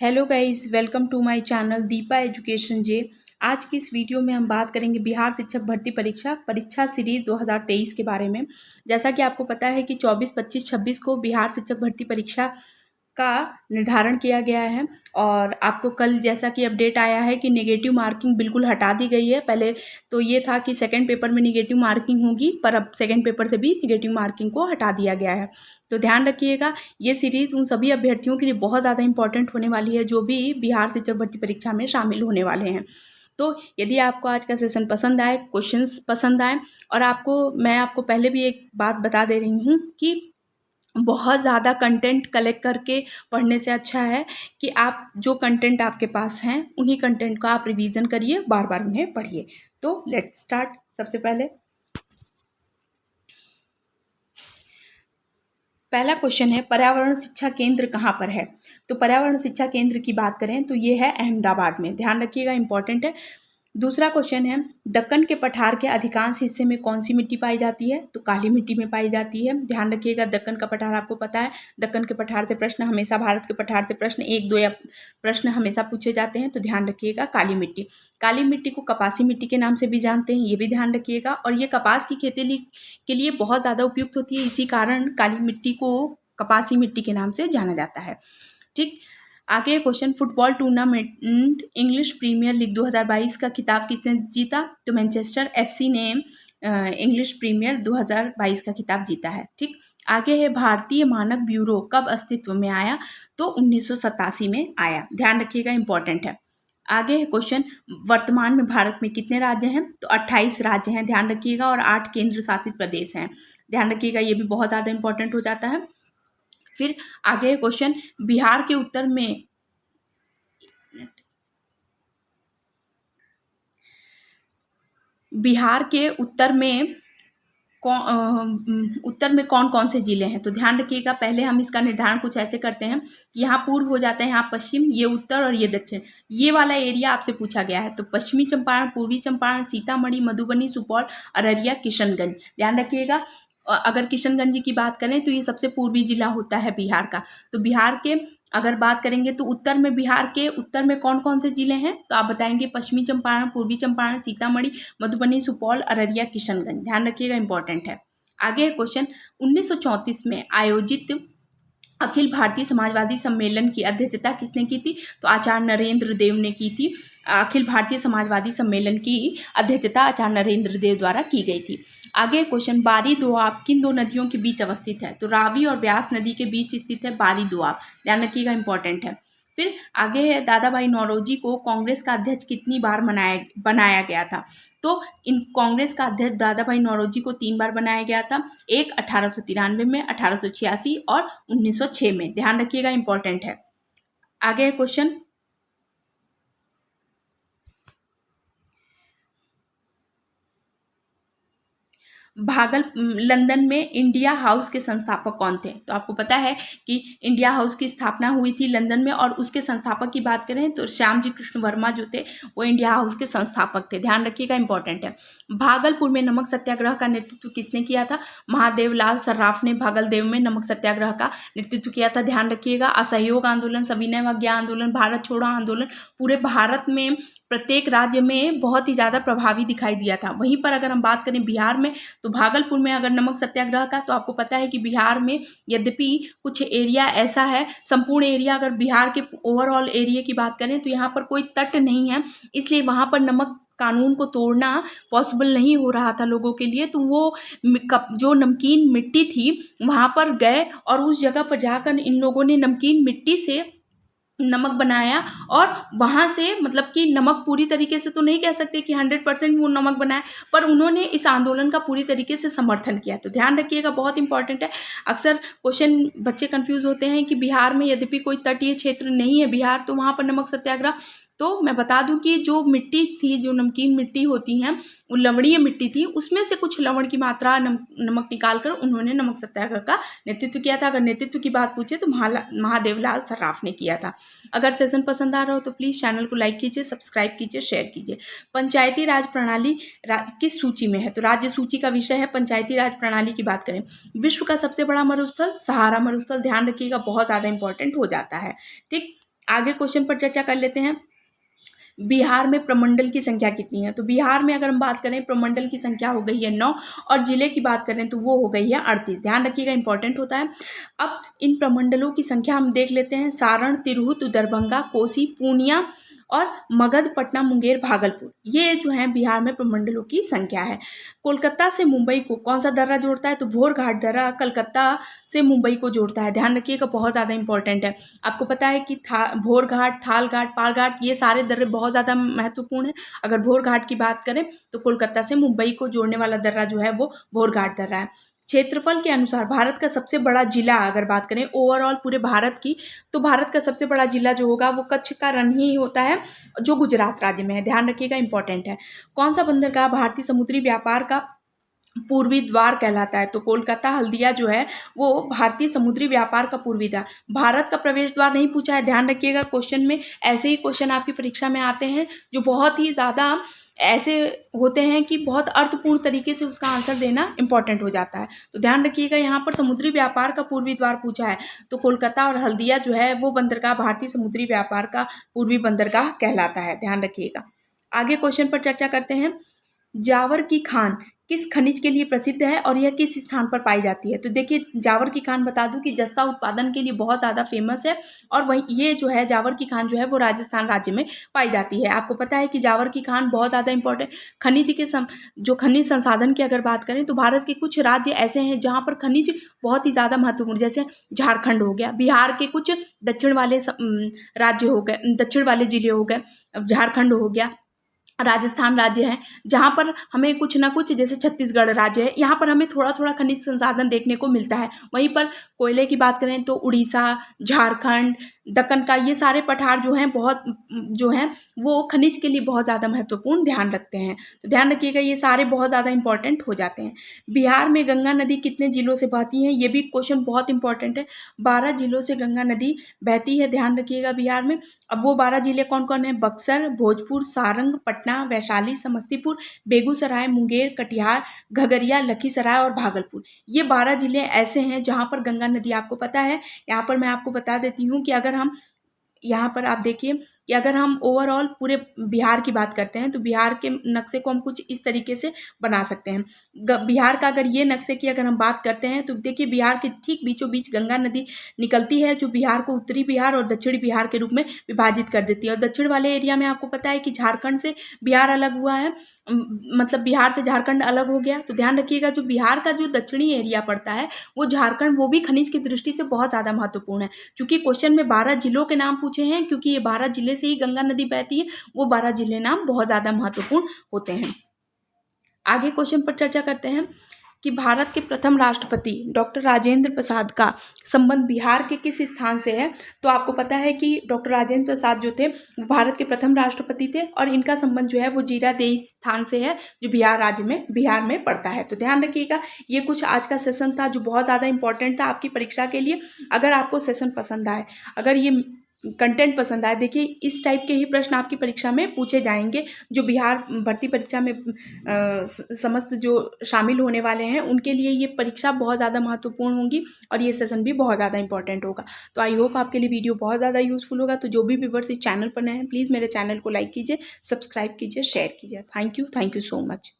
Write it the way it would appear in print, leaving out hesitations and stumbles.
Hello guys, welcome to my channel Deepa education जे। आज की इस वीडियो में हम बात करेंगे बिहार शिक्षक भर्ती परीक्षा सीरीज 2023 के बारे में। जैसा कि आपको पता है कि 24, 25, 26 को बिहार शिक्षक भर्ती परीक्षा का निर्धारण किया गया है। और आपको कल जैसा कि अपडेट आया है कि नेगेटिव मार्किंग बिल्कुल हटा दी गई है। पहले तो ये था कि सेकंड पेपर में नेगेटिव मार्किंग होगी, पर अब सेकंड पेपर से भी नेगेटिव मार्किंग को हटा दिया गया है। तो ध्यान रखिएगा, ये सीरीज़ उन सभी अभ्यर्थियों के लिए बहुत ज़्यादा इंपॉर्टेंट होने वाली है जो भी बिहार शिक्षक भर्ती परीक्षा में शामिल होने वाले हैं। तो यदि आपको आज का सेशन पसंद आए, क्वेश्चंस पसंद आए, और मैं आपको पहले भी एक बात बता दे रही हूँ कि बहुत ज़्यादा कंटेंट कलेक्ट करके पढ़ने से अच्छा है कि आप जो कंटेंट आपके पास हैं उन्हीं कंटेंट का आप रिवीजन करिए, बार बार उन्हें पढ़िए। तो लेट्स स्टार्ट। सबसे पहला क्वेश्चन है, पर्यावरण शिक्षा केंद्र कहाँ पर है? तो पर्यावरण शिक्षा केंद्र की बात करें तो ये है अहमदाबाद में। ध्यान रखिएगा, इंपॉर्टेंट है। दूसरा क्वेश्चन है, दक्कन के पठार के अधिकांश हिस्से में कौन सी मिट्टी पाई जाती है? तो काली मिट्टी में पाई जाती है। ध्यान रखिएगा, दक्कन का पठार आपको पता है। दक्कन के पठार से प्रश्न हमेशा, भारत के पठार से प्रश्न 1-2 या प्रश्न हमेशा पूछे जाते हैं। तो ध्यान रखिएगा, काली मिट्टी को कपासी मिट्टी के नाम से भी जानते हैं, ये भी ध्यान रखिएगा। और ये कपास की खेती के लिए बहुत ज़्यादा उपयुक्त होती है, इसी कारण काली मिट्टी को कपासी मिट्टी के नाम से जाना जाता है। ठीक, आगे question, football tournament English Premier League 2022 का खिताब किसने जीता? तो मैनचेस्टर एफसी ने इंग्लिश प्रीमियर 2022 का खिताब जीता है। ठीक, आगे है, भारतीय मानक ब्यूरो कब अस्तित्व में आया? तो 1987 में आया। ध्यान रखिएगा, इंपॉर्टेंट है। आगे है क्वेश्चन, वर्तमान में भारत में कितने राज्य हैं? तो 28 राज्य हैं, ध्यान रखिएगा, और 8 केंद्र शासित प्रदेश हैं। ध्यान रखिएगा, ये भी बहुत ज़्यादा इंपॉर्टेंट हो जाता है। फिर आगे क्वेश्चन, बिहार के उत्तर में उत्तर में कौन कौन से जिले हैं? तो ध्यान रखिएगा, पहले हम इसका निर्धारण कुछ ऐसे करते हैं कि यहाँ पूर्व हो जाता है, यहाँ पश्चिम, ये उत्तर और ये दक्षिण। ये वाला एरिया आपसे पूछा गया है। तो पश्चिमी चंपारण, पूर्वी चंपारण, सीतामढ़ी, मधुबनी, सुपौल, अररिया, किशनगंज। ध्यान रखिएगा, अगर किशनगंज की बात करें तो ये सबसे पूर्वी जिला होता है बिहार का। तो बिहार के अगर बात करेंगे तो उत्तर में, बिहार के उत्तर में कौन कौन से जिले हैं? तो आप बताएंगे पश्चिमी चंपारण, पूर्वी चंपारण, सीतामढ़ी, मधुबनी, सुपौल, अररिया, किशनगंज। ध्यान रखिएगा, इंपॉर्टेंट है। आगे क्वेश्चन, 1934 में आयोजित अखिल भारतीय समाजवादी सम्मेलन की अध्यक्षता किसने की थी? तो आचार्य नरेंद्र देव ने की थी। अखिल भारतीय समाजवादी सम्मेलन की अध्यक्षता आचार्य नरेंद्र देव द्वारा की गई थी। आगे क्वेश्चन, बारी दोआब किन दो नदियों के बीच अवस्थित है? तो रावी और ब्यास नदी के बीच स्थित है बारी दोआब। ध्यान रखिएगा, इंपॉर्टेंट है। फिर आगे है, दादा भाई नौरोजी को कांग्रेस का अध्यक्ष कितनी बार बनाया गया था? तो इन कांग्रेस का अध्यक्ष दादा भाई नौरोजी को 3 बार बनाया गया था। एक 1893 में, 1886 और 1906 में। ध्यान रखिएगा, इंपॉर्टेंट है। आगे क्वेश्चन, लंदन में इंडिया हाउस के संस्थापक कौन थे? तो आपको पता है कि इंडिया हाउस की स्थापना हुई थी लंदन में, और उसके संस्थापक की बात करें तो श्याम जी कृष्ण वर्मा जो थे वो इंडिया हाउस के संस्थापक थे। ध्यान रखिएगा, इंपॉर्टेंट है। भागलपुर में नमक सत्याग्रह का नेतृत्व किसने किया था? महादेव लाल सर्राफ ने भागलदेव में नमक सत्याग्रह का नेतृत्व किया था। ध्यान रखिएगा, असहयोग आंदोलन, सविनय अवज्ञा आंदोलन, भारत छोड़ो आंदोलन पूरे भारत में प्रत्येक राज्य में बहुत ही ज़्यादा प्रभावी दिखाई दिया था। वहीं पर अगर हम बात करें बिहार में, तो भागलपुर में अगर नमक सत्याग्रह का, तो आपको पता है कि बिहार में यद्यपि कुछ एरिया ऐसा है, संपूर्ण एरिया अगर बिहार के ओवरऑल एरिया की बात करें तो यहाँ पर कोई तट नहीं है, इसलिए वहाँ पर नमक कानून को तोड़ना पॉसिबल नहीं हो रहा था लोगों के लिए। तो वो जो नमकीन मिट्टी थी वहाँ पर गए और उस जगह पर जाकर इन लोगों ने नमकीन मिट्टी से नमक बनाया, और वहाँ से मतलब कि नमक पूरी तरीके से तो नहीं कह सकते कि 100% वो नमक बनाया, पर उन्होंने इस आंदोलन का पूरी तरीके से समर्थन किया। तो ध्यान रखिएगा, बहुत इंपॉर्टेंट है। अक्सर क्वेश्चन बच्चे कंफ्यूज होते हैं कि बिहार में यद्यपि कोई तटीय क्षेत्र नहीं है बिहार, तो वहाँ पर नमक सत्याग्रह। तो मैं बता दूं कि जो मिट्टी थी, जो नमकीन मिट्टी होती हैं, वो लवणीय मिट्टी थी, उसमें से कुछ लवण की मात्रा नमक निकालकर उन्होंने नमक सत्याग्रह का नेतृत्व किया था। अगर नेतृत्व की बात पूछे तो महादेव लाल सर्राफ ने किया था। अगर सेशन पसंद आ रहा हो तो प्लीज़ चैनल को लाइक कीजिए, सब्सक्राइब कीजिए, शेयर कीजिए। पंचायती राज प्रणाली किस सूची में है? तो राज्य सूची का विषय है पंचायती राज प्रणाली की बात करें। विश्व का सबसे बड़ा मरुस्थल सहारा मरुस्थल। ध्यान रखिएगा, बहुत ज़्यादा इंपॉर्टेंट हो जाता है। ठीक, आगे क्वेश्चन पर चर्चा कर लेते हैं। बिहार में प्रमंडल की संख्या कितनी है? तो बिहार में अगर हम बात करें प्रमंडल की संख्या हो गई है 9 और जिले की बात करें तो वो हो गई है 38। ध्यान रखिएगा, इंपॉर्टेंट होता है। अब इन प्रमंडलों की संख्या हम देख लेते हैं। सारण, तिरहुत, दरभंगा, कोसी, पूर्णिया और मगध, पटना, मुंगेर, भागलपुर, ये जो है बिहार में प्रमंडलों की संख्या है। कोलकाता से मुंबई को कौन सा दर्रा जोड़ता है? तो भोर घाट दर्रा कलकत्ता से मुंबई को जोड़ता है। ध्यान रखिएगा, बहुत ज़्यादा इंपॉर्टेंट है। आपको पता है कि भोर घाट, थाल घाट, पाल घाट, ये सारे दर्रे बहुत ज़्यादा महत्वपूर्ण है। अगर भोर घाट की बात करें तो कोलकाता से मुंबई को जोड़ने वाला दर्रा जो है वो भोर घाट दर्रा है। क्षेत्रफल के अनुसार भारत का सबसे बड़ा जिला अगर बात करें ओवरऑल पूरे भारत की, तो भारत का सबसे बड़ा जिला जो होगा वो कच्छ का रण ही होता है, जो गुजरात राज्य में है। ध्यान रखिएगा, इंपॉर्टेंट है। कौन सा बंदरगाह भारतीय समुद्री व्यापार का पूर्वी द्वार कहलाता है? तो कोलकाता हल्दिया जो है वो भारतीय समुद्री व्यापार का पूर्वी द्वार, भारत का प्रवेश द्वार नहीं पूछा है। ध्यान रखिएगा, क्वेश्चन में ऐसे ही क्वेश्चन आपकी परीक्षा में आते हैं जो बहुत ही ज़्यादा ऐसे होते हैं कि बहुत अर्थपूर्ण तरीके से उसका आंसर देना इंपॉर्टेंट हो जाता है। तो ध्यान रखिएगा, यहाँ पर समुद्री व्यापार का पूर्वी द्वार पूछा है, तो कोलकाता और हल्दिया जो है वो बंदरगाह भारतीय समुद्री व्यापार का पूर्वी बंदरगाह कहलाता है। ध्यान रखिएगा। आगे क्वेश्चन पर चर्चा करते हैं। जावर की खान किस खनिज के लिए प्रसिद्ध है और यह किस स्थान पर पाई जाती है? तो देखिए, जावर की खान बता दूं कि जस्ता उत्पादन के लिए बहुत ज़्यादा फेमस है और वही ये जो है जावर की खान जो है वो राजस्थान राज्य में पाई जाती है। आपको पता है कि जावर की खान बहुत ज़्यादा इंपॉर्टेंट खनिज के जो खनिज संसाधन की अगर बात करें तो भारत के कुछ राज्य ऐसे हैं जहाँ पर खनिज बहुत ही ज़्यादा महत्वपूर्ण, जैसे झारखंड हो गया, बिहार के कुछ दक्षिण वाले राज्य हो गए, दक्षिण वाले जिले हो गए, झारखंड हो गया, राजस्थान राज्य है, जहाँ पर हमें कुछ ना कुछ, जैसे छत्तीसगढ़ राज्य है, यहाँ पर हमें थोड़ा थोड़ा खनिज संसाधन देखने को मिलता है। वहीं पर कोयले की बात करें तो उड़ीसा, झारखंड, दक्कन का ये सारे पठार जो हैं बहुत जो हैं वो खनिज के लिए बहुत ज़्यादा महत्वपूर्ण ध्यान रखते हैं। तो ध्यान रखिएगा, ये सारे बहुत ज़्यादा इंपॉर्टेंट हो जाते हैं। बिहार में गंगा नदी कितने जिलों से बहती है? ये भी क्वेश्चन बहुत इंपॉर्टेंट है। 12 जिलों से गंगा नदी बहती है। ध्यान रखिएगा बिहार में। अब वो 12 जिले कौन कौन है? बक्सर, भोजपुर, सारंग, पटना, वैशाली, समस्तीपुर, बेगूसराय, मुंगेर, कटिहार, घगरिया, लखीसराय और भागलपुर। ये 12 जिले ऐसे हैं जहाँ पर गंगा नदी, आपको पता है, यहाँ पर मैं आपको बता देती हूँ कि अगर हम यहाँ पर आप देखिए कि अगर हम ओवरऑल पूरे बिहार की बात करते हैं तो बिहार के नक्शे को हम कुछ इस तरीके से बना सकते हैं। बिहार का अगर ये नक्शे की अगर हम बात करते हैं तो देखिए बिहार के ठीक बीचों बीच गंगा नदी निकलती है, जो बिहार को उत्तरी बिहार और दक्षिणी बिहार के रूप में विभाजित कर देती है। और दक्षिण वाले एरिया में आपको पता है कि झारखंड से बिहार अलग हुआ है, मतलब बिहार से झारखंड अलग हो गया। तो ध्यान रखिएगा, जो बिहार का जो दक्षिणी एरिया पड़ता है वो झारखंड, वो भी खनिज की दृष्टि से बहुत ज़्यादा महत्वपूर्ण है। क्योंकि क्वेश्चन में 12 जिलों के नाम पूछे हैं, क्योंकि ये 12 जिले से ही गंगा नदी बहती है, वो 12 जिले नाम बहुत ज़्यादा महत्वपूर्ण होते हैं। आगे क्वेश्चन पर चर्चा करते हैं कि भारत के प्रथम राष्ट्रपति डॉक्टर राजेंद्र प्रसाद का संबंध बिहार के किस स्थान से है? तो आपको पता है कि डॉक्टर राजेंद्र प्रसाद जो थे वो भारत के प्रथम राष्ट्रपति थे और इनका संबंध जो है वो जीरादेई स्थान से है, जो बिहार में पड़ता है। तो ध्यान रखिएगा, ये कुछ आज का सेशन था जो बहुत ज़्यादा इंपॉर्टेंट था आपकी परीक्षा के लिए। अगर आपको सेशन पसंद आए, अगर ये कंटेंट पसंद आए, देखिए इस टाइप के ही प्रश्न आपकी परीक्षा में पूछे जाएंगे, जो बिहार भर्ती परीक्षा में समस्त जो शामिल होने वाले हैं उनके लिए ये परीक्षा बहुत ज़्यादा महत्वपूर्ण होंगी और ये सेशन भी बहुत ज़्यादा इंपॉर्टेंट होगा। तो आई होप आपके लिए वीडियो बहुत ज़्यादा यूजफुल होगा। तो जो भी व्यूअर्स इस चैनल पर नए हैं, प्लीज़ मेरे चैनल को लाइक कीजिए, सब्सक्राइब कीजिए, शेयर कीजिए। Thank you so much.